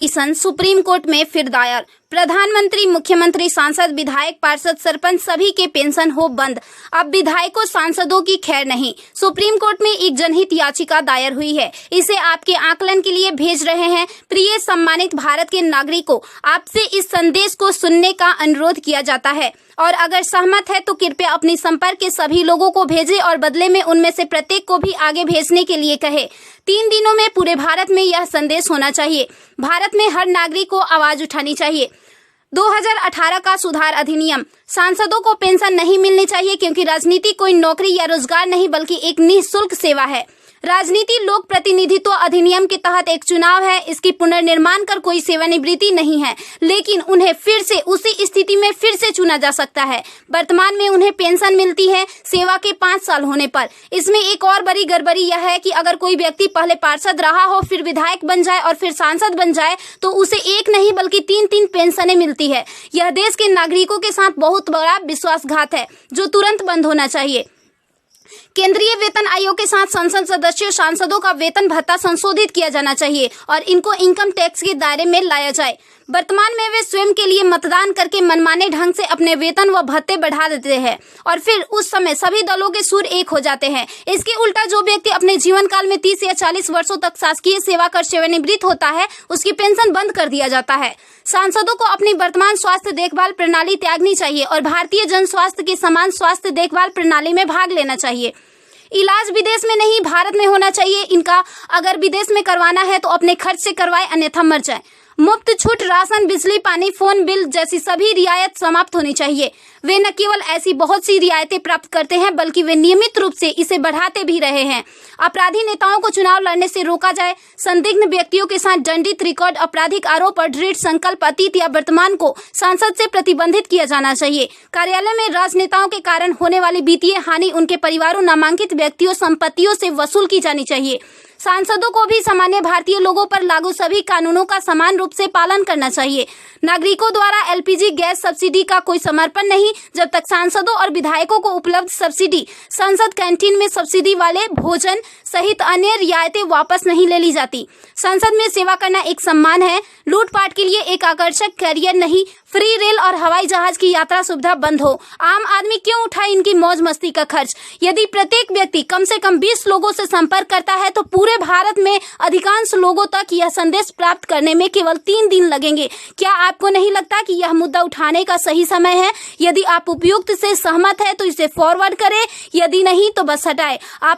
Petition supreme court में फिर दायर। प्रधानमंत्री, मुख्यमंत्री, सांसद, विधायक, पार्षद, सरपंच सभी के पेंशन हो बंद। अब विधायकों, सांसदों की खैर नहीं। सुप्रीम कोर्ट में एक जनहित याचिका दायर हुई है। इसे आपके आकलन के लिए भेज रहे हैं। प्रिय सम्मानित भारत के नागरिकों, आपसे इस संदेश को सुनने का अनुरोध किया जाता है और अगर सहमत है तो कृपया अपनी संपर्क के सभी लोगों को भेजें और बदले में उनमें से प्रत्येक को भी आगे भेजने के लिए कहे। 3 दिनों में पूरे भारत में यह संदेश होना चाहिए। भारत में हर नागरिक को आवाज उठानी चाहिए। 2018 का सुधार अधिनियम। सांसदों को पेंशन नहीं मिलनी चाहिए क्योंकि राजनीति कोई नौकरी या रोजगार नहीं बल्कि एक निःशुल्क सेवा है। राजनीति लोक प्रतिनिधित्व अधिनियम के तहत एक चुनाव है। इसकी पुनर्निर्माण कर कोई सेवानिवृत्ति नहीं है, लेकिन उन्हें फिर से उसी स्थिति में फिर से चुना जा सकता है। वर्तमान में उन्हें पेंशन मिलती है सेवा के 5 साल होने पर। इसमें एक और बड़ी गड़बड़ी यह है कि अगर कोई व्यक्ति पहले पार्षद रहा हो, फिर विधायक बन जाए और फिर सांसद बन जाए तो उसे एक नहीं बल्कि 3-3 पेंशनें मिलती है। यह देश के नागरिकों के साथ बहुत बड़ा विश्वासघात है जो तुरंत बंद होना चाहिए। केंद्रीय वेतन आयोग के साथ संसद सदस्यों, सांसदों का वेतन भत्ता संशोधित किया जाना चाहिए और इनको इनकम टैक्स के दायरे में लाया जाए। वर्तमान में वे स्वयं के लिए मतदान करके मनमाने ढंग से अपने वेतन व भत्ते बढ़ा देते हैं और फिर उस समय सभी दलों के सुर एक हो जाते हैं। इसके उल्टा जो व्यक्ति अपने जीवन काल में 30 या 40 वर्षों तक शासकीय सेवा कर सेवानिवृत्त होता है, उसकी पेंशन बंद कर दिया जाता है। सांसदों को अपनी वर्तमान स्वास्थ्य देखभाल प्रणाली त्यागनी चाहिए और भारतीय जन स्वास्थ्य की समान स्वास्थ्य देखभाल प्रणाली में भाग लेना चाहिए। इलाज विदेश में नहीं, भारत में होना चाहिए इनका। अगर विदेश में करवाना है तो अपने खर्च से करवाए, अन्यथा मर जाए। मुफ्त छूट राशन, बिजली, पानी, फोन बिल जैसी सभी रियायत समाप्त होनी चाहिए। वे न केवल ऐसी बहुत सी रियायतें प्राप्त करते हैं बल्कि वे नियमित रूप से इसे बढ़ाते भी रहे हैं। अपराधी नेताओं को चुनाव लड़ने से रोका जाए। संदिग्ध व्यक्तियों के साथ दंडित रिकॉर्ड, आपराधिक आरोप और दृढ़ संकल्प अतीत या वर्तमान को संसद से प्रतिबंधित किया जाना चाहिए। कार्यालय में राजनेताओं के कारण होने वाली वित्तीय हानि उनके परिवारों, नामांकित व्यक्तियों, संपत्तियों से वसूल की जानी चाहिए। सांसदों को भी सामान्य भारतीय लोगों पर लागू सभी कानूनों का समान रूप से पालन करना चाहिए। नागरिकों द्वारा एलपीजी गैस सब्सिडी का कोई समर्पण नहीं जब तक सांसदों और विधायकों को उपलब्ध सब्सिडी, संसद कैंटीन में सब्सिडी वाले भोजन सहित अन्य रियायतें वापस नहीं ले ली जाती। संसद में सेवा करना एक सम्मान है, लूटपाट के लिए एक आकर्षक करियर नहीं। फ्री रेल और हवाई जहाज की यात्रा सुविधा बंद हो। आम आदमी क्यों उठाए इनकी मौज मस्ती का खर्च? यदि प्रत्येक व्यक्ति कम से कम 20 लोगों से संपर्क करता है तो पूरे भारत में अधिकांश लोगों तक यह संदेश प्राप्त करने में केवल 3 दिन लगेंगे। क्या आपको नहीं लगता कि यह मुद्दा उठाने का सही समय है? यदि आप उपयुक्त से सहमत है तो इसे फॉरवर्ड करें, यदि नहीं तो बस हटाएं। आप